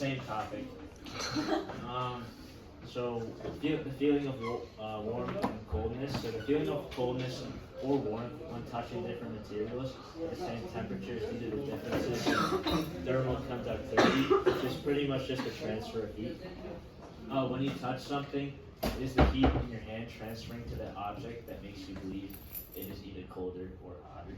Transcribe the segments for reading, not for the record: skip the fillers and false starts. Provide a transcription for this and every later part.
same topic. So the feeling of warmth and coldness. So the feeling of coldness or warmth when touching different materials at the same temperature is due to the differences in thermal conductivity, which is pretty much just a transfer of heat. When you touch something, it is the heat in your hand transferring to the object that makes you believe it is either colder or hotter.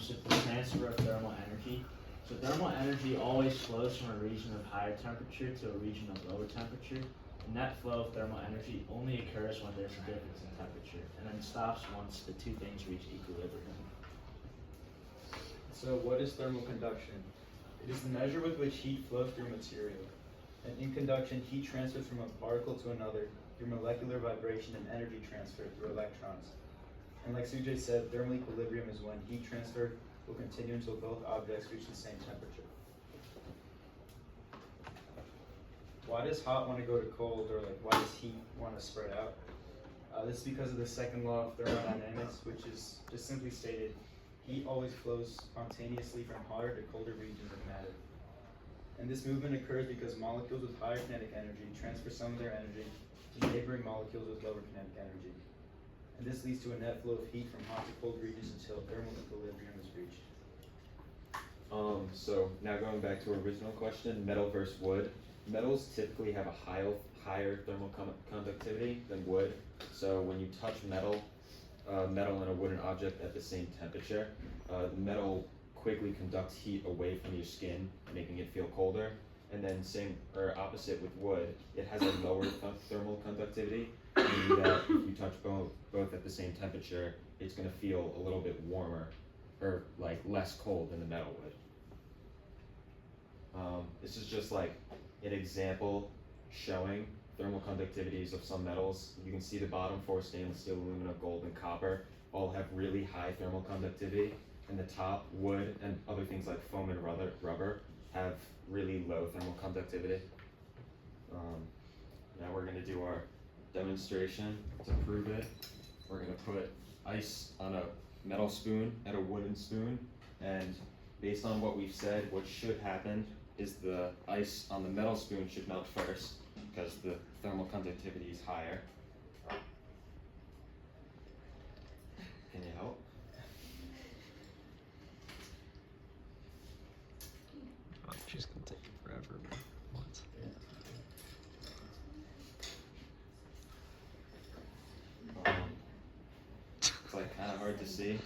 So the transfer of thermal energy. So thermal energy always flows from a region of higher temperature to a region of lower temperature. And that flow of thermal energy only occurs when there's a difference in temperature, and then stops once the two things reach equilibrium. So what is thermal conduction? It is the measure with which heat flows through material. And in conduction, heat transfers from a particle to another through molecular vibration and energy transfer through electrons. And like Sujay said, thermal equilibrium is when heat transfer will continue until both objects reach the same temperature. Why does hot want to go to cold, or like why does heat want to spread out? This is because of the second law of thermodynamics, which is just simply stated, heat always flows spontaneously from hotter to colder regions of matter. And this movement occurs because molecules with higher kinetic energy transfer some of their energy to neighboring molecules with lower kinetic energy. And this leads to a net flow of heat from hot to cold regions until thermal equilibrium is reached. So now going back to our original question, metal versus wood. Metals typically have a higher thermal conductivity than wood. So when you touch metal and a wooden object at the same temperature, the metal quickly conducts heat away from your skin, making it feel colder. And then same or opposite with wood, it has a lower thermal conductivity, meaning that if you touch both at the same temperature, it's going to feel a little bit warmer, or like less cold than the metal would. This is just like an example showing thermal conductivities of some metals. You can see the bottom four, stainless steel, aluminum, gold, and copper, all have really high thermal conductivity. And the top, wood, and other things like foam and rubber have really low thermal conductivity. Now we're going to do our demonstration to prove it. We're going to put ice on a metal spoon and a wooden spoon, and based on what we've said, what should happen is the ice on the metal spoon should melt first because the thermal conductivity is higher. Can you help? Oh, she's gonna take forever. What? It's like kind of hard to see,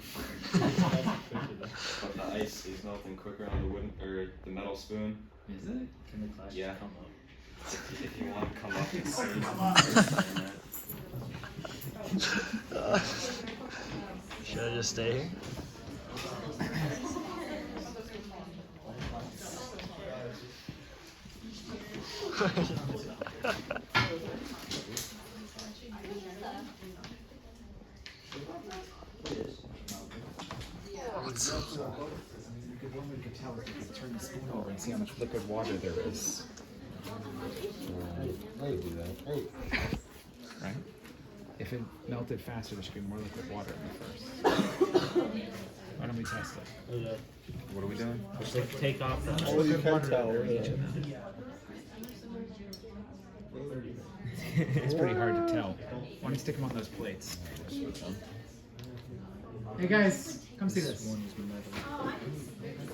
but the ice is melting quicker on the wooden or the metal spoon. Is it? Can the class Yeah. come up? If you want to come up and see. Should I just stay here? One we could tell if you could turn the spoon over and see how much liquid water there is. I would do that. Right? If it melted faster, there should be more liquid water in the first. Why don't we test it? What are we doing? Just like take off the Liquid water there in each of them. It's pretty hard to tell. Why don't you stick them on those plates? Hey guys, come see this.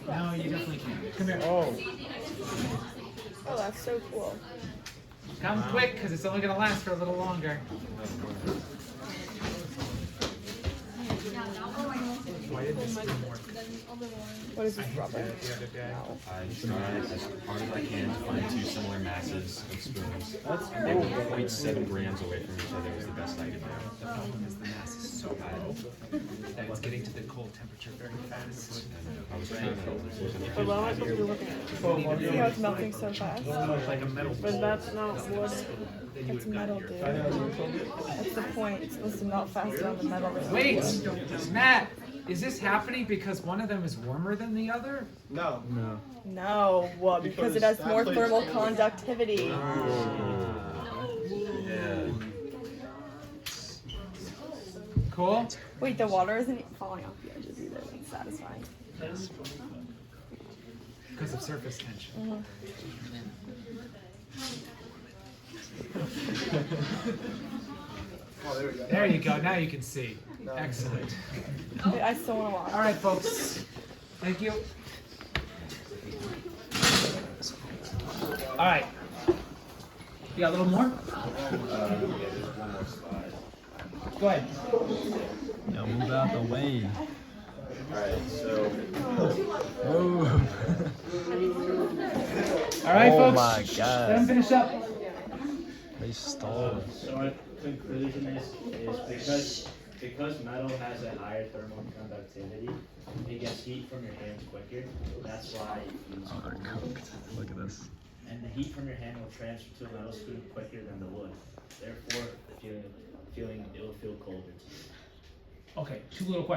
No, you definitely can't. Come here. Oh, that's so cool. Come quick, because it's only going to last for a little longer. Why did this spoon work? What is this, rubber? I tried as hard as I can to find two similar masses of spoons. They were 0.7 grams away from each other was the best I could do. The problem is the mass is so low that it's getting to the cold temperature very fast. I was trying to. But what am I supposed to be looking at? See how it's melting so fast? Like a metal But that's not wood. It's metal, dude. That's the point. It's supposed to melt faster on the metal than Wait, wood. Matt, is this happening because one of them is warmer than the other? No. No, well, because it has more thermal conductivity. Yeah. Cool. Wait, the water isn't falling off the edges either. That's satisfying. because of surface tension. Oh, there we go. There you go. Now you can see. Excellent. I still want to watch. All right, folks. Thank you. All right. You got a little more? Yeah, there's one more slide. Go ahead. Yo, move out the way. Alright, so All right, Oh folks. my Let him God. finish up. They stole. So my conclusion is because metal has a higher thermal conductivity, it gets heat from your hands quicker. That's why you use Oh, they're cooked. Look at this. and the heat from your hand will transfer to a metal spoon quicker than the wood. Therefore, it will feel colder to you. Okay, two little questions.